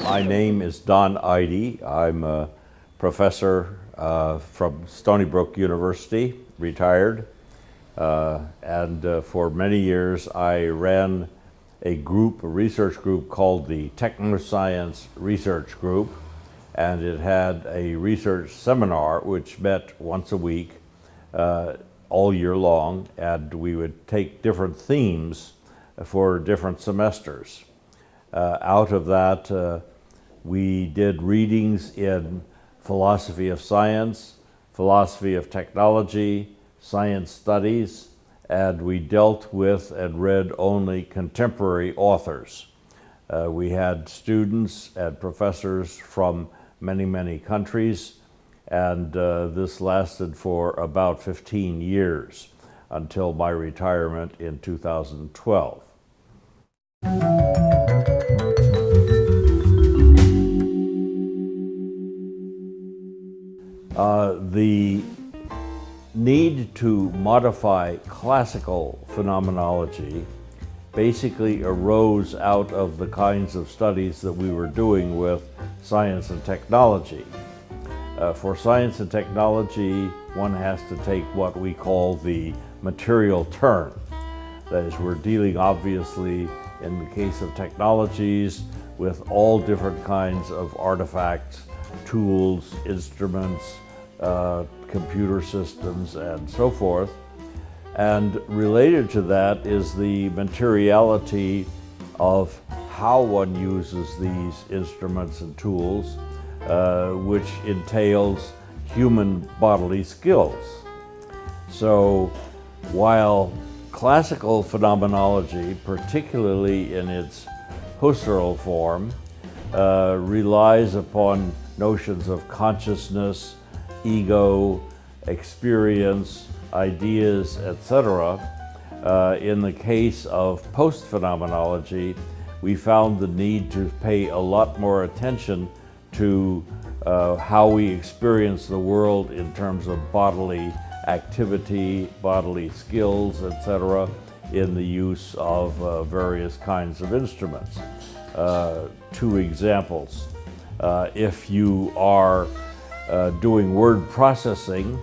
My name is Don Ihde. I'm a professor from Stony Brook University, retired. And for many years I ran a research group called the Technoscience Research Group, and it had a research seminar which met once a week all year long, and we would take different themes for different semesters. Out of that, we did readings in philosophy of science, philosophy of technology, science studies, and we dealt with and read only contemporary authors. We had students and professors from many, many countries, and this lasted for about 15 years until my retirement in 2012. The need to modify classical phenomenology basically arose out of the kinds of studies that we were doing with science and technology. For science and technology, one has to take what we call the material turn. That is, we're dealing obviously in the case of technologies with all different kinds of artifacts, tools, instruments, computer systems, and so forth. And related to that is the materiality of how one uses these instruments and tools, which entails human bodily skills. So while classical phenomenology, particularly in its Husserl form, relies upon notions of consciousness, ego, experience, ideas, etc. In the case of post-phenomenology, we found the need to pay a lot more attention to how we experience the world in terms of bodily activity, bodily skills, etc., in the use of various kinds of instruments. Two examples. If you are doing word processing,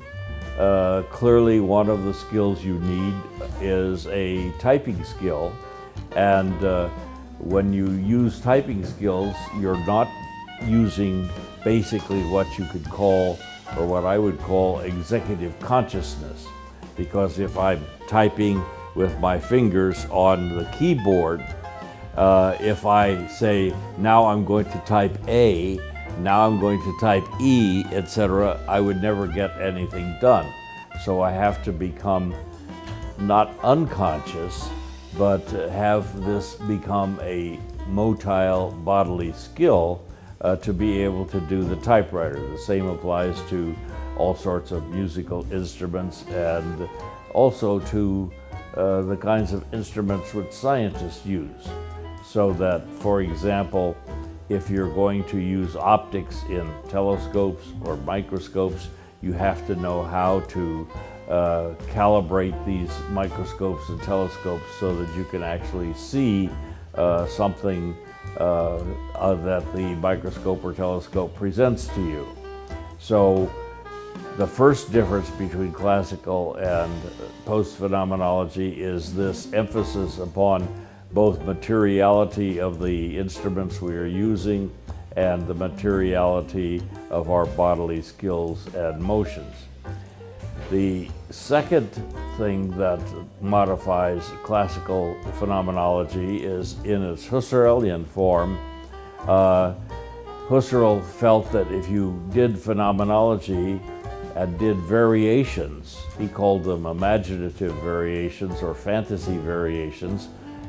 clearly one of the skills you need is a typing skill, and when you use typing skills, you're not using basically what you could call, or what I would call, executive consciousness, because if I'm typing with my fingers on the keyboard, if I say, now I'm going to type A, now I'm going to type E, etc., I would never get anything done. So I have to become not unconscious, but have this become a motile bodily skill to be able to do the typewriter. The same applies to all sorts of musical instruments, and also to the kinds of instruments which scientists use. So that, for example, if you're going to use optics in telescopes or microscopes, you have to know how to calibrate these microscopes and telescopes so that you can actually see something that the microscope or telescope presents to you. So the first difference between classical and post-phenomenology is this emphasis upon both materiality of the instruments we are using and the materiality of our bodily skills and motions. The second thing that modifies classical phenomenology is in its Husserlian form. Husserl felt that if you did phenomenology and did variations, he called them imaginative variations or fantasy variations,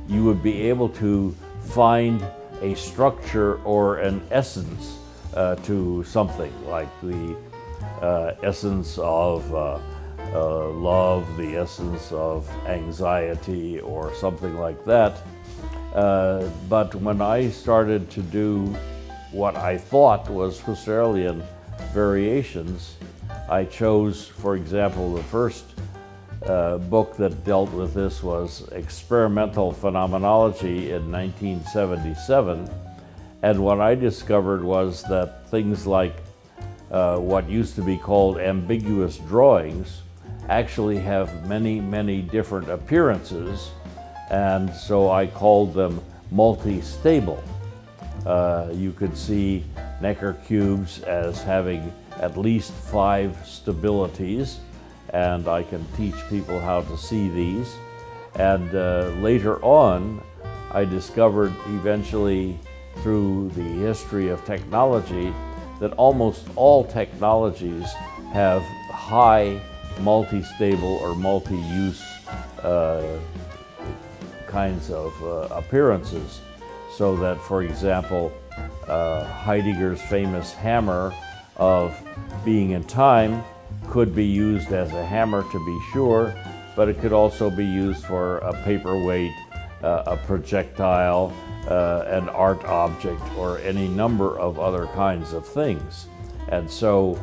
you would be able to find a structure or an essence to something, like the essence of love, the essence of anxiety, or something like that. But when I started to do what I thought was Husserlian variations, I chose, for example, the first book that dealt with this was Experimental Phenomenology in 1977, And what I discovered was that things like what used to be called ambiguous drawings actually have many, many different appearances, and so I called them multi-stable. You could see Necker cubes as having at least 5 stabilities, and I can teach people how to see these. And later on, I discovered eventually through the history of technology that almost all technologies have high multi-stable or multi-use kinds of appearances. So that, for example, Heidegger's famous hammer of being in time could be used as a hammer, to be sure, but it could also be used for a paperweight, a projectile, an art object, or any number of other kinds of things. And so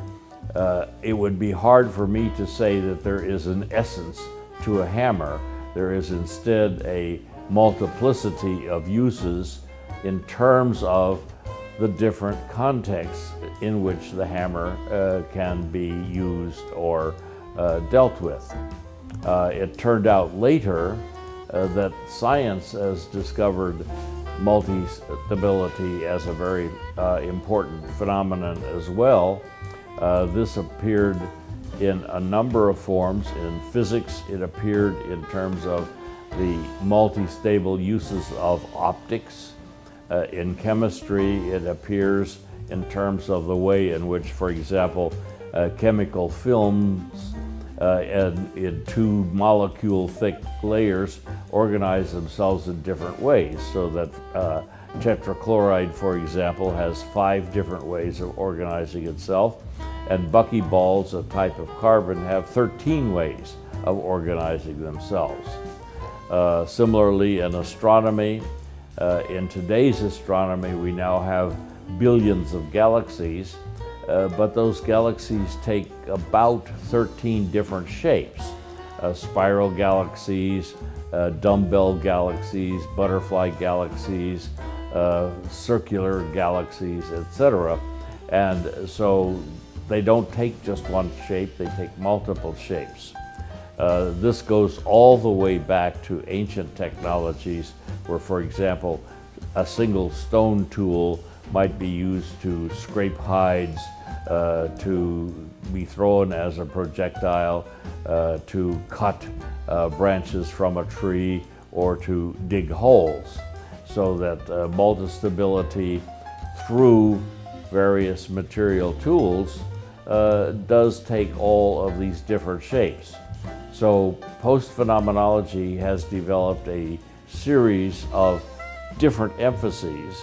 it would be hard for me to say that there is an essence to a hammer. There is instead a multiplicity of uses in terms of the different contexts in which the hammer can be used or dealt with. It turned out later that science has discovered multi-stability as a very important phenomenon as well. This appeared in a number of forms. In physics, it appeared in terms of the multi-stable uses of optics. In chemistry, it appears in terms of the way in which, for example, chemical films in 2 molecule thick layers organize themselves in different ways, so that tetrachloride, for example, has 5 different ways of organizing itself, and buckyballs, a type of carbon, have 13 ways of organizing themselves. Similarly, in astronomy, in today's astronomy, we now have billions of galaxies, but those galaxies take about 13 different shapes. Spiral galaxies, dumbbell galaxies, butterfly galaxies, circular galaxies, etc. And so they don't take just one shape, they take multiple shapes. This goes all the way back to ancient technologies where, for example, a single stone tool might be used to scrape hides, to be thrown as a projectile, to cut branches from a tree, or to dig holes. So that multi-stability through various material tools does take all of these different shapes. So post-phenomenology has developed a series of different emphases.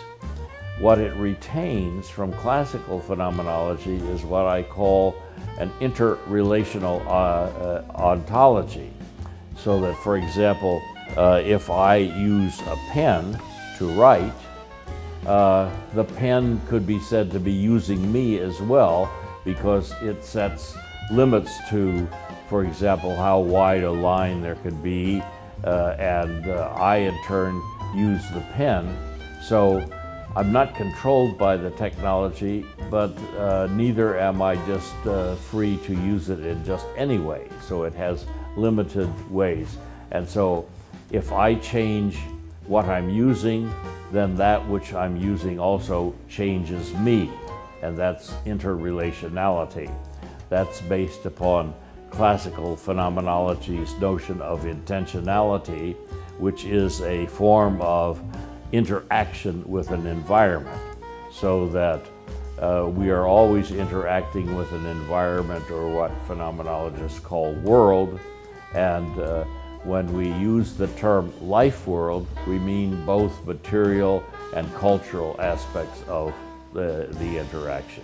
What it retains from classical phenomenology is what I call an interrelational ontology. So that, for example, if I use a pen to write, the pen could be said to be using me as well, because it sets limits to, for example, how wide a line there could be, and I in turn use the pen. So I'm not controlled by the technology, but neither am I just free to use it in just any way. So it has limited ways. And so if I change what I'm using, then that which I'm using also changes me. And that's interrelationality. That's based upon classical phenomenology's notion of intentionality, which is a form of interaction with an environment, so that we are always interacting with an environment, or what phenomenologists call world. And when we use the term life world, we mean both material and cultural aspects of the interaction.